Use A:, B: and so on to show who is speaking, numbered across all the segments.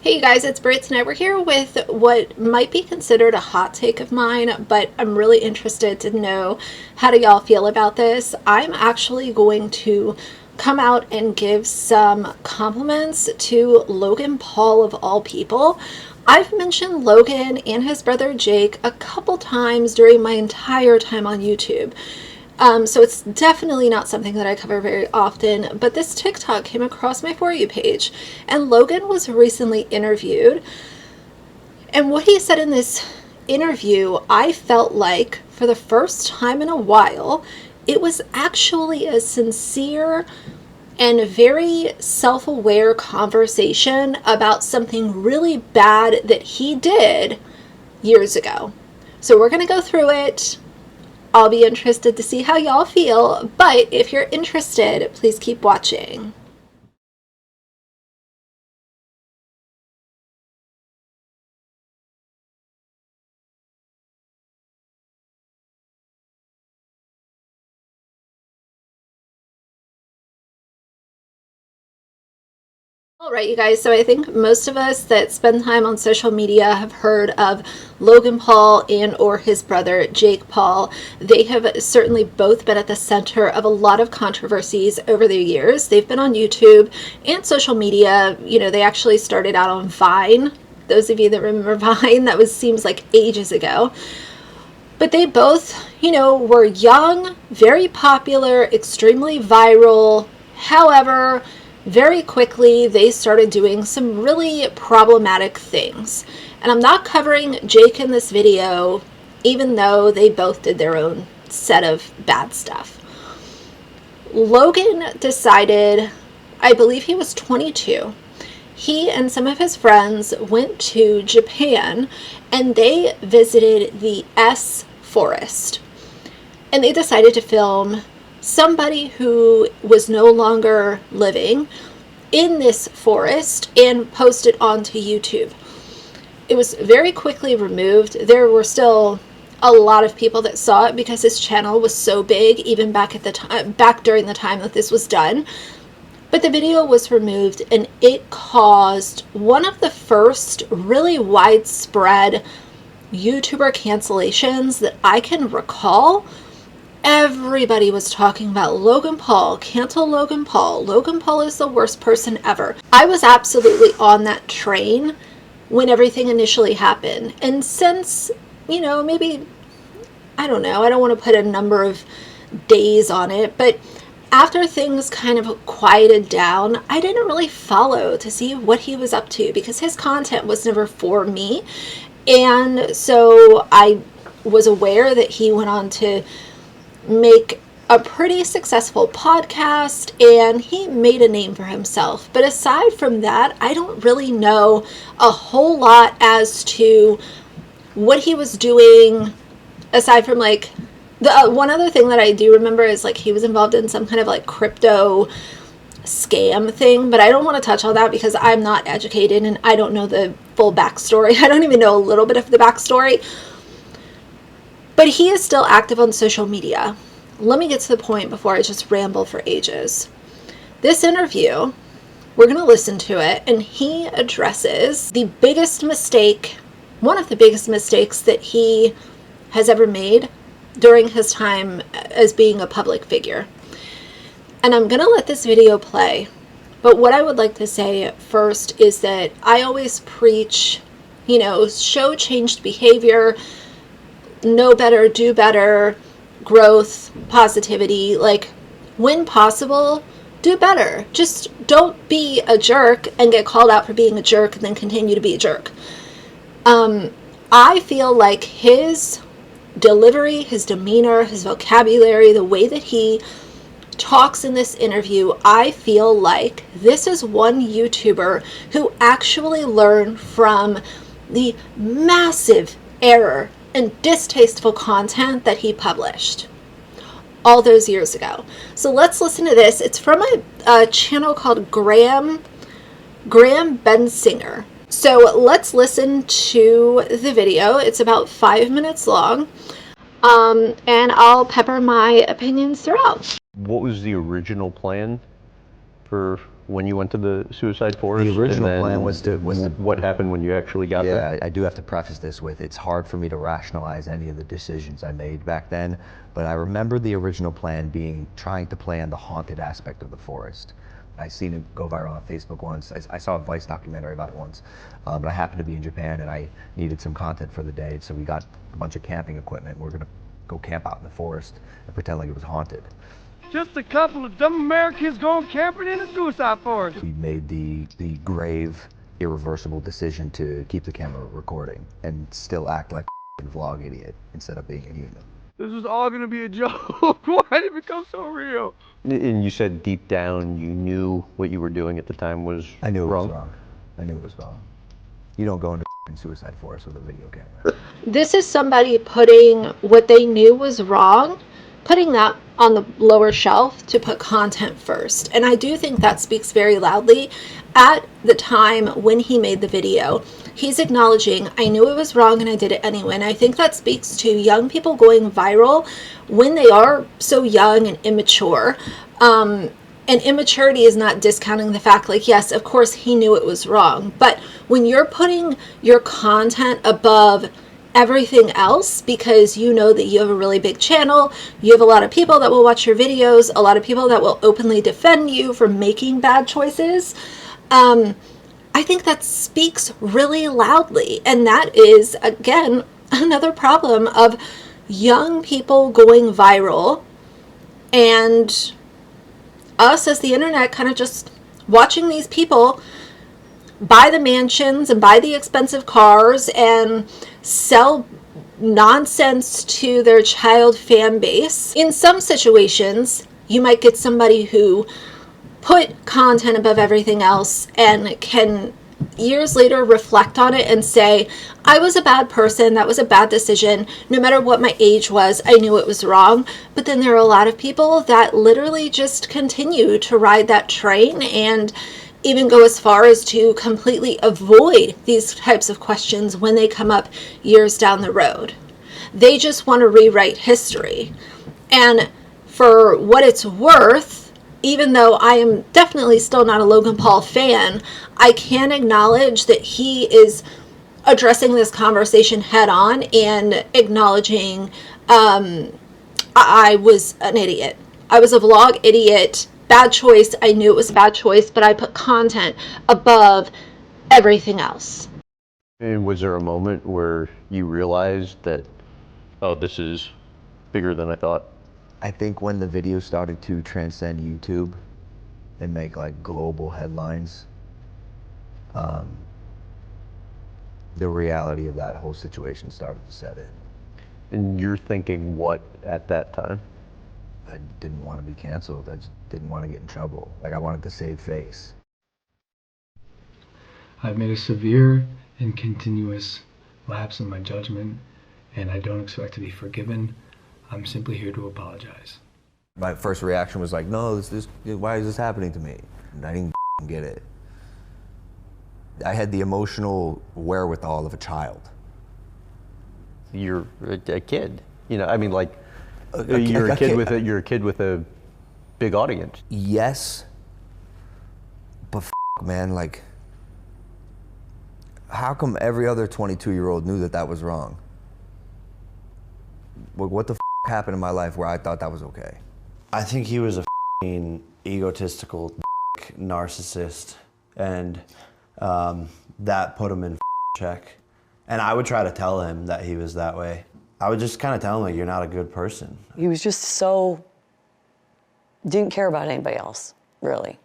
A: Hey you guys, it's Brit tonight. We're here with what might be considered a hot take of mine, but I'm really interested to know how do y'all feel about this. I'm actually going to come out and give some compliments to Logan Paul of all people. I've mentioned Logan and his brother Jake a couple times during my entire time on YouTube. So it's definitely not something that I cover very often, but this TikTok came across my For You page, and Logan was recently interviewed. And what he said in this interview, I felt like for the first time in a while, it was actually a sincere and very self-aware conversation about something really bad that he did years ago. So we're going to go through it. I'll be interested to see how y'all feel, but if you're interested, please keep watching. All right, you guys, so I think most of us that spend time on social media have heard of Logan Paul and or his brother Jake Paul. They have certainly both been at the center of a lot of controversies over the years. They've been on YouTube and social media. You know, they actually started out on Vine. Those of you that remember Vine, that seems like ages ago. But they both, were young, very popular, extremely viral. However, very quickly, they started doing some really problematic things. And I'm not covering Jake in this video, even though they both did their own set of bad stuff. Logan decided, I believe he was 22, he and some of his friends went to Japan and they visited the S Forest. And they decided to film somebody who was no longer living in this forest and post it onto YouTube. It was very quickly removed. There were still a lot of people that saw it because his channel was so big, even back during the time that this was done. But the video was removed, and it caused one of the first really widespread YouTuber cancellations that I can recall. Everybody was talking about Logan Paul, cancel Logan Paul. Logan Paul is the worst person ever. I was absolutely on that train when everything initially happened. And since, maybe, I don't know, I don't want to put a number of days on it, but after things kind of quieted down, I didn't really follow to see what he was up to because his content was never for me. And so I was aware that he went on to make a pretty successful podcast and he made a name for himself. But aside from that, I don't really know a whole lot as to what he was doing aside from like the one other thing that I do remember is like he was involved in some kind of like crypto scam thing, but I don't want to touch on that because I'm not educated and I don't know the full backstory. I don't even know a little bit of the backstory. But he is still active on social media. Let me get to the point before I just ramble for ages. This interview, we're going to listen to it, and he addresses the biggest mistake, one of the biggest mistakes that he has ever made during his time as being a public figure. And I'm going to let this video play. But what I would like to say first is that I always preach, show changed behavior, know better, do better, growth, positivity. Like, when possible, do better. Just don't be a jerk and get called out for being a jerk and then continue to be a jerk. I feel like his delivery, his demeanor, his vocabulary, the way that he talks in this interview, I feel like this is one YouTuber who actually learned from the massive error and distasteful content that he published all those years ago. So let's listen to this. It's from a channel called Graham Bensinger. So let's listen to the video. It's about 5 minutes long, and I'll pepper my opinions throughout.
B: What was the original plan? for when you went to the suicide forest?
C: The original
B: and then
C: plan was to
B: what happened when you actually got there?
C: Yeah, I do have to preface this with, it's hard for me to rationalize any of the decisions I made back then, but I remember the original plan being trying to plan the haunted aspect of the forest. I seen it go viral on Facebook once. I saw a Vice documentary about it once, but I happened to be in Japan and I needed some content for the day, so we got a bunch of camping equipment. We're gonna go camp out in the forest and pretend like it was haunted.
D: Just a couple of dumb Americans going camping in a suicide forest.
C: We made the grave, irreversible decision to keep the camera recording and still act like a vlog idiot instead of being a human.
D: This was all gonna be a joke. Why did it become so real?
B: And you said deep down you knew what you were doing at the time was
C: I knew it
B: wrong.
C: was wrong. I knew it was wrong. You don't go into suicide forest with a video camera.
A: This is somebody putting what they knew was wrong, putting that on the lower shelf to put content first. And I do think that speaks very loudly. At the time when he made the video, he's acknowledging, I knew it was wrong and I did it anyway. And I think that speaks to young people going viral when they are so young and immature. And immaturity is not discounting the fact, like, yes, of course he knew it was wrong. But when you're putting your content above everything else because you know that you have a really big channel, you have a lot of people that will watch your videos, a lot of people that will openly defend you for making bad choices, I think that speaks really loudly. And that is, again, another problem of young people going viral and us as the internet kind of just watching these people buy the mansions and buy the expensive cars and sell nonsense to their child fan base. In some situations, you might get somebody who put content above everything else and can years later reflect on it and say, I was a bad person, that was a bad decision, no matter what my age was, I knew it was wrong. But then there are a lot of people that literally just continue to ride that train and even go as far as to completely avoid these types of questions when they come up years down the road. They just want to rewrite history. And for what it's worth, even though I am definitely still not a Logan Paul fan, I can acknowledge that he is addressing this conversation head on and acknowledging I was an idiot. I was a vlog idiot. Bad choice. I knew it was a bad choice, but I put content above everything else.
B: And was there a moment where you realized that, oh, this is bigger than I thought?
C: I think when the video started to transcend YouTube and make like global headlines, the reality of that whole situation started to set in.
B: And you're thinking what at that time?
C: I didn't want to be canceled. I just didn't want to get in trouble. Like, I wanted to save face.
E: I've made a severe and continuous lapse in my judgment, and I don't expect to be forgiven. I'm simply here to apologize.
C: My first reaction was like, no, why is this happening to me? And I didn't get it. I had the emotional wherewithal of a child.
B: You're a kid, you know. I mean, like, you're a kid with a big audience.
C: Yes, but man, like, how come every other 22-year-old knew that that was wrong? What the happened in my life where I thought that was okay?
F: I think he was a egotistical narcissist, and that put him in check. And I would try to tell him that he was that way. I would just kind of tell him, like, you're not a good person.
G: He was just didn't care about anybody else, really.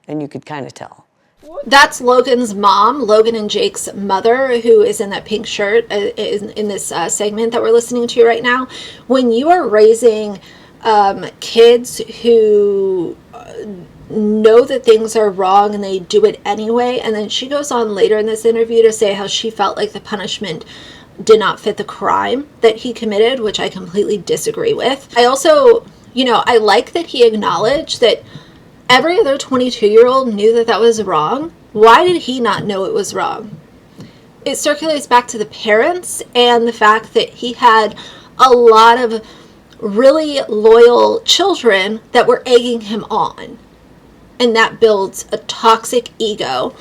G: And you could kind of tell.
A: That's Logan's mom, Logan and Jake's mother, who is in that pink shirt in this segment that we're listening to right now. When you are raising kids who know that things are wrong and they do it anyway, and then she goes on later in this interview to say how she felt like the punishment did not fit the crime that he committed, which I completely disagree with. I also, I like that he acknowledged that every other 22-year-old knew that that was wrong. Why did he not know it was wrong? It circulates back to the parents and the fact that he had a lot of really loyal children that were egging him on. and that builds a toxic ego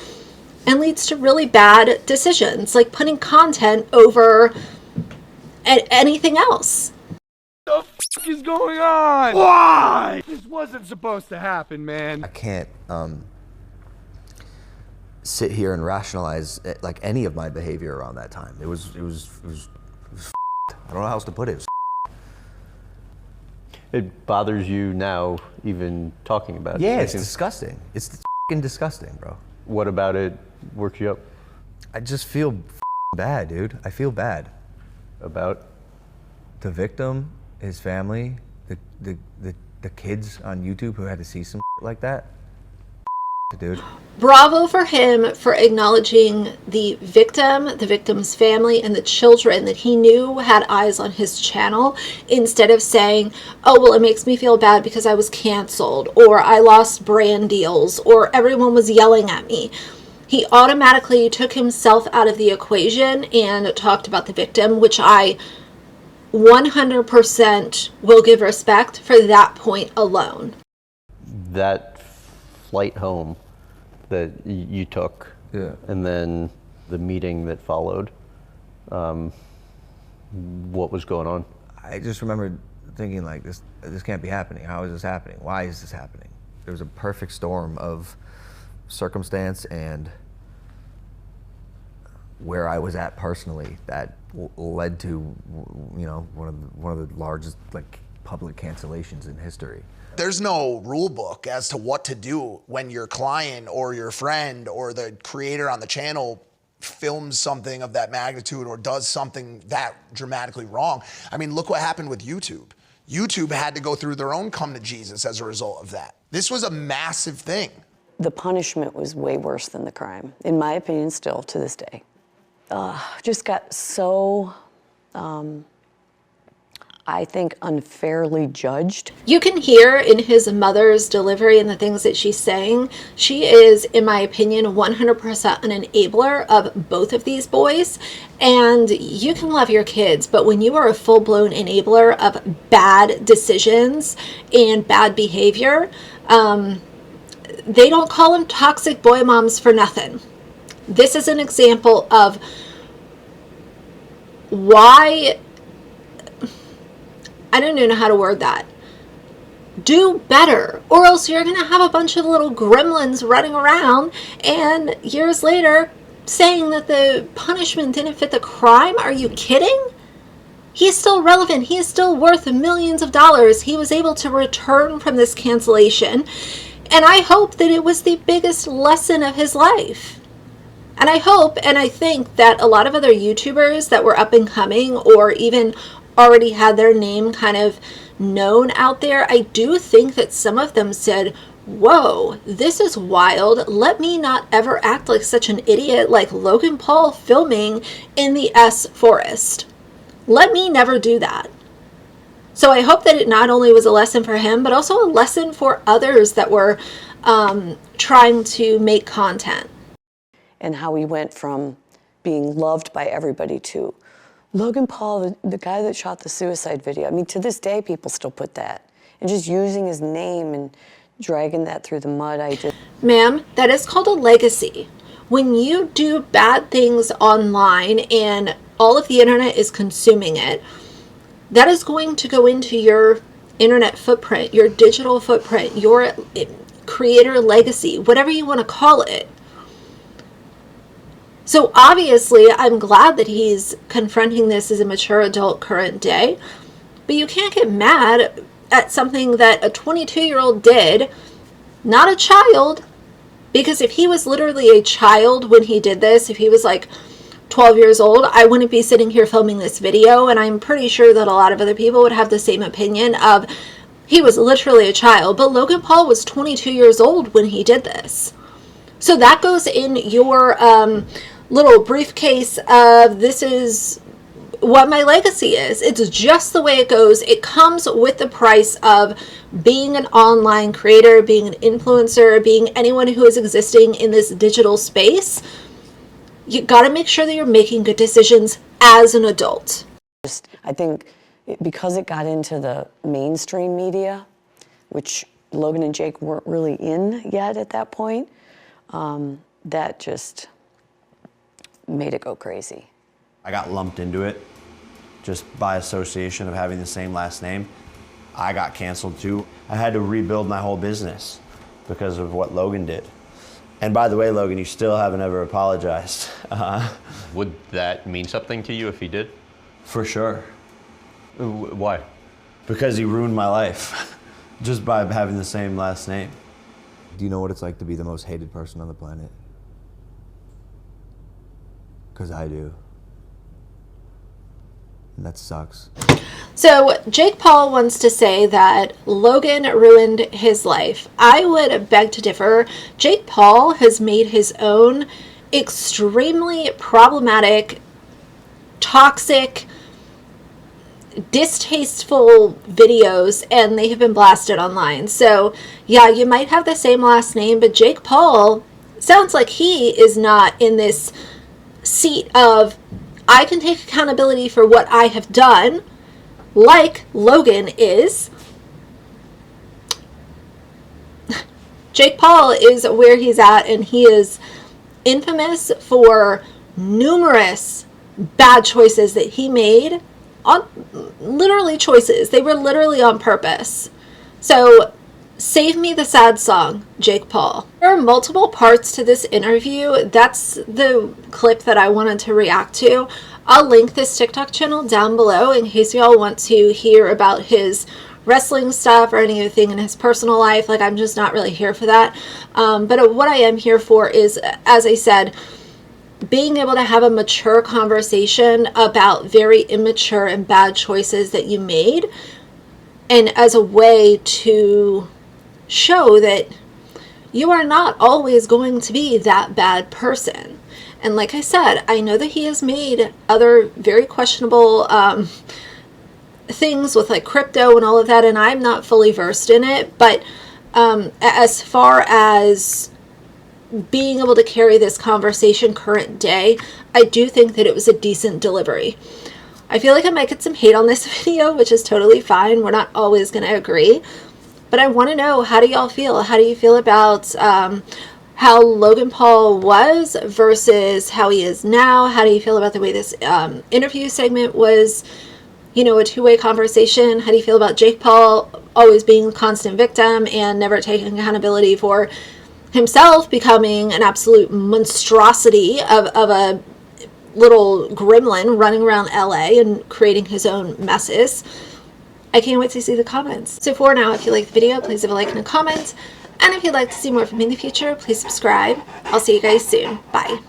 A: and leads to really bad decisions, like putting content over anything else.
D: What the f is going on? Why? This wasn't supposed to happen, man.
C: I can't sit here and rationalize like any of my behavior around that time. It was I don't know how else to put it.
B: It bothers you now, even talking about it.
C: Yeah, it's disgusting. It's f***ing disgusting, bro.
B: What about it works you up?
C: I just feel bad, dude. I feel bad.
B: About?
C: The victim, his family, the kids on YouTube who had to see some like that. Dude.
A: Bravo for him for acknowledging the victim, the victim's family, and the children that he knew had eyes on his channel, instead of saying, oh, well, it makes me feel bad because I was canceled, or I lost brand deals, or everyone was yelling at me. He automatically took himself out of the equation and talked about the victim, which I 100% will give respect for that point alone.
B: That flight home that you took,
C: yeah,
B: and then the meeting that followed, what was going on?
C: I just remember thinking like, this can't be happening. How is this happening? Why is this happening? There was a perfect storm of circumstance and where I was at personally that led to, you know, one of the largest like public cancellations in history.
H: There's no rule book as to what to do when your client or your friend or the creator on the channel films something of that magnitude or does something that dramatically wrong. I mean, look what happened with YouTube. YouTube had to go through their own come to Jesus as a result of that. This was a massive thing.
G: The punishment was way worse than the crime, in my opinion, still to this day. Just got so, I think, unfairly judged.
A: You can hear in his mother's delivery and the things that she's saying, she is, in my opinion, 100% an enabler of both of these boys. And you can love your kids, but when you are a full-blown enabler of bad decisions and bad behavior, they don't call them toxic boy moms for nothing. This is an example of why, I don't even know how to word that. Do better, or else you're going to have a bunch of little gremlins running around and years later saying that the punishment didn't fit the crime. Are you kidding? He's still relevant. He is still worth millions of dollars. He was able to return from this cancellation, and I hope that it was the biggest lesson of his life. And I hope and I think that a lot of other YouTubers that were up and coming or even already had their name kind of known out there, I do think that some of them said, whoa, this is wild. Let me not ever act like such an idiot like Logan Paul filming in the S forest. Let me never do that. So I hope that it not only was a lesson for him, but also a lesson for others that were trying to make content.
G: And how he went from being loved by everybody to Logan Paul, the guy that shot the suicide video. I mean, to this day, people still put that. And just using his name and dragging that through the mud,
A: Ma'am, that is called a legacy. When you do bad things online and all of the internet is consuming it, that is going to go into your internet footprint, your digital footprint, your creator legacy, whatever you want to call it. So obviously, I'm glad that he's confronting this as a mature adult current day, but you can't get mad at something that a 22-year-old did, not a child, because if he was literally a child when he did this, if he was like 12 years old, I wouldn't be sitting here filming this video, and I'm pretty sure that a lot of other people would have the same opinion of he was literally a child, but Logan Paul was 22 years old when he did this. So that goes in your little briefcase of this is what my legacy is. It's just the way it goes. It comes with the price of being an online creator, being an influencer, being anyone who is existing in this digital space. You got to make sure that you're making good decisions as an adult.
G: I think because it got into the mainstream media, which Logan and Jake weren't really in yet at that point. That just made it go crazy.
F: I got lumped into it just by association of having the same last name. I got canceled too. I had to rebuild my whole business because of what Logan did. And by the way, Logan, you still haven't ever apologized.
B: Would that mean something to you if he did?
F: For sure.
B: Why?
F: Because he ruined my life just by having the same last name.
C: Do you know what it's like to be the most hated person on the planet? Because I do. And that sucks.
A: So Jake Paul wants to say that Logan ruined his life. I would beg to differ. Jake Paul has made his own extremely problematic, toxic, distasteful videos, and they have been blasted online. So yeah, you might have the same last name, but Jake Paul sounds like he is not in this seat of, I can take accountability for what I have done, like Logan is. Jake Paul is where he's at, and he is infamous for numerous bad choices that he made, on literally choices. They were literally on purpose. So save me the sad song, Jake Paul. There are multiple parts to this interview. That's the clip that I wanted to react to. I'll link this TikTok channel down below in case y'all want to hear about his wrestling stuff or anything in his personal life. Like, I'm just not really here for that. But what I am here for is, as I said, being able to have a mature conversation about very immature and bad choices that you made, and as a way to show that you are not always going to be that bad person. And like I said, I know that he has made other very questionable things with like crypto and all of that, and I'm not fully versed in it, but as far as being able to carry this conversation current day, I do think that it was a decent delivery. I feel like I might get some hate on this video, which is totally fine. We're not always going to agree. But I want to know, how do y'all feel? How do you feel about how Logan Paul was versus how he is now? How do you feel about the way this interview segment was, you know, a two-way conversation? How do you feel about Jake Paul always being a constant victim and never taking accountability for himself becoming an absolute monstrosity of a little gremlin running around LA and creating his own messes? I can't wait to see the comments. So for now, if you like the video, please leave a like and a comment. And if you'd like to see more from me in the future, please subscribe. I'll see you guys soon. Bye.